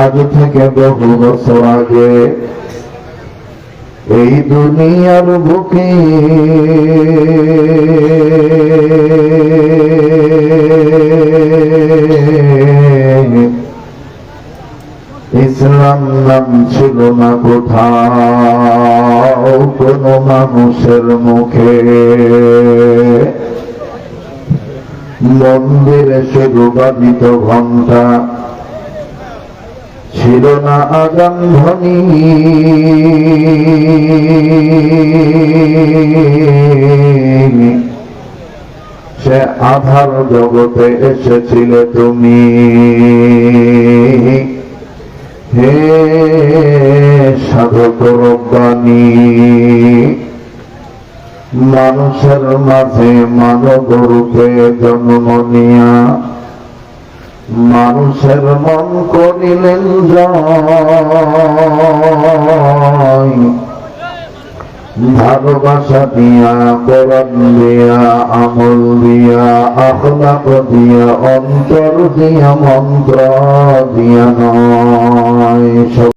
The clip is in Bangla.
আজ থেকে বহু বছর আগে এই দুনিয়ার বুকে ইসলাম নাম ছিল না কোথাও কোন মানুষের মুখে। মন্দিরে শুধু বাজিত ঘণ্টা, ছিল না আজান ধ্বনি। সে আধার জগতে এসেছিলে তুমি, হে সাধক রব্বানী। মানুষের মাঝে মানব রূপে জন্ম নিয়া মানুষের মন করিলেন জয়। ভালোবাসা দিয়া, কোরআন দিয়া, আমল দিয়া, আখলাক দিয়া, অন্তর দিয়া, মন্ত্র দিয়া নয়।